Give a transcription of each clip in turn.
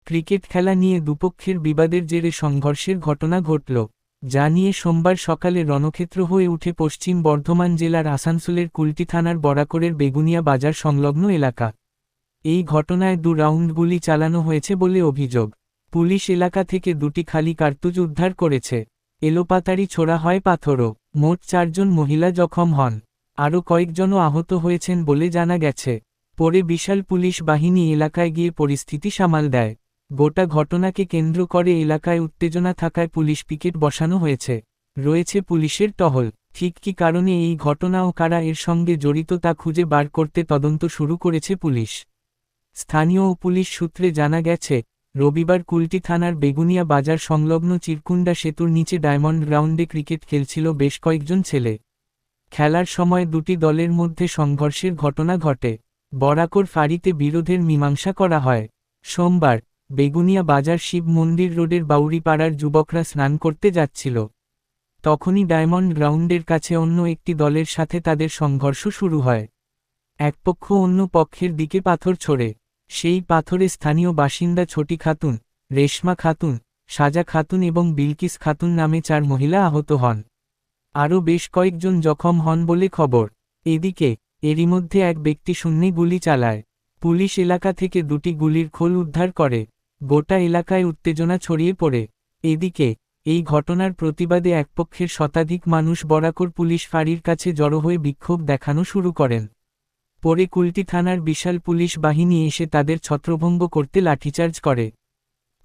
Cricket খেলা নিয়ে দুপক্ষের বিবাদের জেরে সংঘর্ষের ঘটনা ঘটল, যা নিয়ে সোমবার সকালে রণক্ষেত্র হয়ে উঠে পশ্চিম বর্ধমান জেলার আসানসোলের কুলটি থানার বরাকরের বেগুনিয়া বাজার সংলগ্ন এলাকা। এই ঘটনায় 2 রাউন্ড গুলি চালানো হয়েছে বলে অভিযোগ। পুলিশ এলাকা থেকে 2টি খালি কার্তুজ উদ্ধার করেছে। এলোপাতাড়ি ছোড়া হয় পাথরও। মোট 4 জন মহিলা জখম হন। আরও কয়েকজনও আহত হয়েছেন বলে জানা গেছে। পরে বিশাল পুলিশ বাহিনী এলাকায় গিয়ে পরিস্থিতি সামাল দেয়। গোটা ঘটনাকে কেন্দ্র করে এলাকায় উত্তেজনা থাকায় পুলিশ পিকেট বসানো হয়েছে। রয়েছে পুলিশের টহল। ঠিক কী কারণে এই ঘটনা ও কারা এর সঙ্গে জড়িত তা খুঁজে বার করতে তদন্ত শুরু করেছে পুলিশ। স্থানীয় ও পুলিশ সূত্রে জানা গেছে, রবিবার কুলটি থানার বেগুনিয়া বাজার সংলগ্ন চিরকুন্ডা সেতুর নিচে ডায়মন্ড গ্রাউন্ডে ক্রিকেট খেলছিল বেশ কয়েকজন ছেলে। খেলার সময় 2টি দলের মধ্যে সংঘর্ষের ঘটনা ঘটে। বরাকর ফাঁড়িতে বিরোধের মীমাংসা করা হয়। সোমবার বেগুনিয়া বাজার শিব মন্দির রোডের বাউরিপাড়ার যুবকরা স্নান করতে যাচ্ছিল। তখনই ডায়মন্ড গ্রাউন্ডের কাছে অন্য একটি দলের সাথে তাদের সংঘর্ষ শুরু হয়। এক পক্ষ অন্য পক্ষের দিকে পাথর ছোড়ে। সেই পাথরে স্থানীয় বাসিন্দা ছোটি খাতুন, রেশমা খাতুন, সাজা খাতুন এবং বিলকিস খাতুন নামে 4 মহিলা আহত হন। আরও বেশ কয়েকজন জখম হন বলে খবর। এদিকে এরই মধ্যে এক ব্যক্তি শূন্যে গুলি চালায়। পুলিশ এলাকা থেকে 2টি গুলির খোল উদ্ধার করে। গোটা এলাকায় উত্তেজনা ছড়িয়ে পড়ে। এদিকে এই ঘটনার প্রতিবাদে একপক্ষের শতাধিক মানুষ বরাকর পুলিশ ফাঁড়ির কাছে জড়ো হয়ে বিক্ষোভ দেখানো শুরু করেন। পরে কুলটি থানার বিশাল পুলিশ বাহিনী এসে তাদের ছত্রভঙ্গ করতে লাঠিচার্জ করে।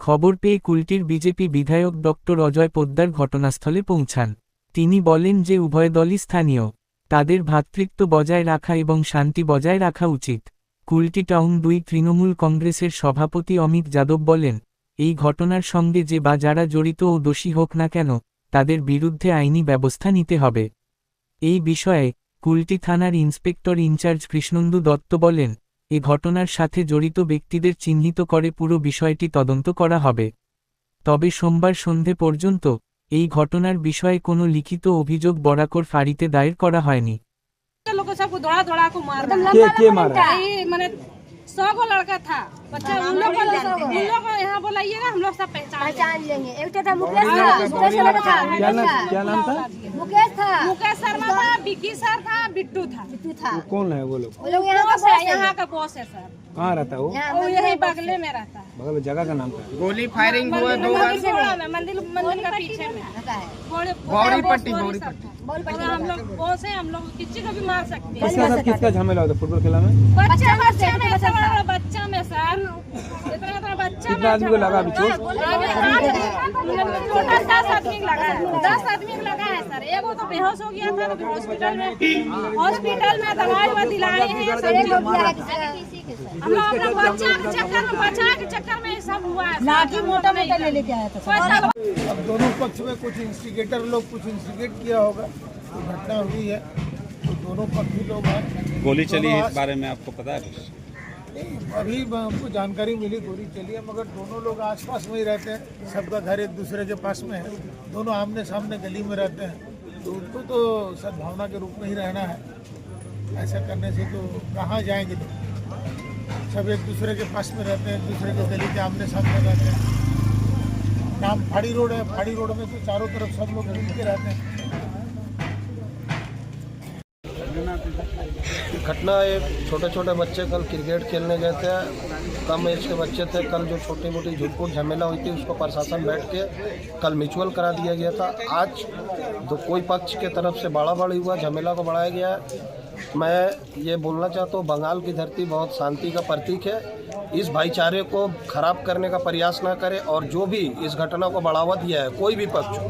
খবর পেয়ে কুলটির বিজেপি বিধায়ক ডক্টর অজয় পোদ্দার ঘটনাস্থলে পৌঁছান। তিনি বলেন যে উভয় দলই স্থানীয়, তাদের ভ্রাতৃত্ব বজায় রাখা এবং শান্তি বজায় রাখা উচিত। কুলটি টাউন 2 তৃণমূল কংগ্রেসের সভাপতি অমিত যাদব বলেন, এই ঘটনার সঙ্গে যে বা যারা জড়িত ও দোষী হোক না কেন, তাদের বিরুদ্ধে আইনি ব্যবস্থা নিতে হবে। এই বিষয়ে কুলটি থানার ইন্সপেক্টর ইনচার্জ কৃষ্ণন্দু দত্ত বলেন, এ ঘটনার সাথে জড়িত ব্যক্তিদের চিহ্নিত করে পুরো বিষয়টি তদন্ত করা হবে। তবে সোমবার সন্ধে পর্যন্ত এই ঘটনার বিষয়ে কোনো লিখিত অভিযোগ বরাকর ফাঁড়িতে দায়ের করা হয়নি। सौ को लड़का था बच्चा, उन लोग को यहाँ बुलाइएगा, हम लोग सब पहचान लेंगे। एक था मुकेश था, क्या नाम था? मुकेश था, मुकेश शर्मा था, विक्की सर था, बिट्टू था। कौन है वो लोग? यहाँ का बॉस है सर। कहाँ रहता है वो? यही बगले में रहता है। बगल में जगह का नाम क्या? गोली फायरिंग हुआ 2 बार मंदिर का पीछे में गौरी पट्टी। हम लोग बॉस है, हम लोग किसी को भी मार सकते हैं। किसका साथ किसका झमेला होता फुटबॉल खेला में? बच्चा में सर, इतना बच्चा कितना आदमी को लगा अभी चोट? टोटल 10 आदमी लगा है। 10 आदमी लगा है सर। एगो तो बेहोश हो गया था, हॉस्पिटल में दवाई दिलाए हैं। हम लोग अपना बच्चा के चक्कर में सब हुआ है। लाठी मोटा ले लेके आया था। अब दोनों पक्ष में कुछ इंस्टिगेटर लोग कुछ इंस्टिगेट किया होगा, घटना हुई है तो दोनों पक्षी लोग हैं। गोली चली है, इस बारे में आपको पता है? नहीं, अभी हमको जानकारी मिली गोली चली है, मगर दोनों लोग आसपास में ही रहते हैं। सबका घर एक दूसरे के पास में है, दोनों आमने सामने गली में रहते हैं, तो उनको तो सद्भावना के रूप में ही रहना है। ऐसा करने से तो कहाँ जाएंगे लोग? सब एक दूसरे के पास में रहते हैं, एक दूसरे के गली के आमने सामने रहते हैं। नाम फाड़ी रोड है, फाड़ी रोड में तो चारों तरफ सब लोग मिल के रहते हैं। घटना एक छोटे छोटे बच्चे कल क्रिकेट खेलने गए थे, कम एज के बच्चे थे। कल जो छोटी मोटी झुटपुट झमेला हुई थी उसको प्रशासन बैठ के कल म्यूचुअल करा दिया गया था। आज तो कोई पक्ष के तरफ से बाड़ाबाड़ी हुआ, झमेला को बढ़ाया गया है। मैं ये बोलना चाहता हूँ, बंगाल की धरती बहुत शांति का प्रतीक है। इस भाईचारे को खराब करने का प्रयास ना करें, और जो भी इस घटना को बढ़ावा दिया है, कोई भी पक्ष हो,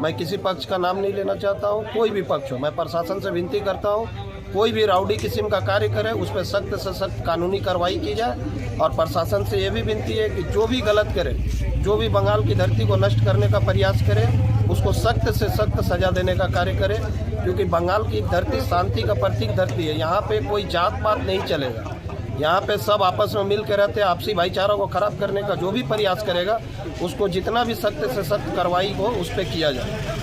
मैं किसी पक्ष का नाम नहीं लेना चाहता हूँ, कोई भी पक्ष हो, मैं प्रशासन से विनती करता हूँ, कोई भी राउडी किस्म का कार्य करे उस पर सख्त से सख्त कानूनी कार्रवाई की जाए। और प्रशासन से ये भी विनती है कि जो भी गलत करे, जो भी बंगाल की धरती को नष्ट करने का प्रयास करे, उसको सख्त से सख्त सजा देने का कार्य करे, क्योंकि बंगाल की धरती शांति का प्रतीक धरती है। यहाँ पे कोई जात पात नहीं चलेगा, यहाँ पे सब आपस में मिल के रहते हैं। आपसी भाईचारा को खराब करने का जो भी प्रयास करेगा उसको जितना भी सख्त से सख्त कार्रवाई हो उस पर किया जाए।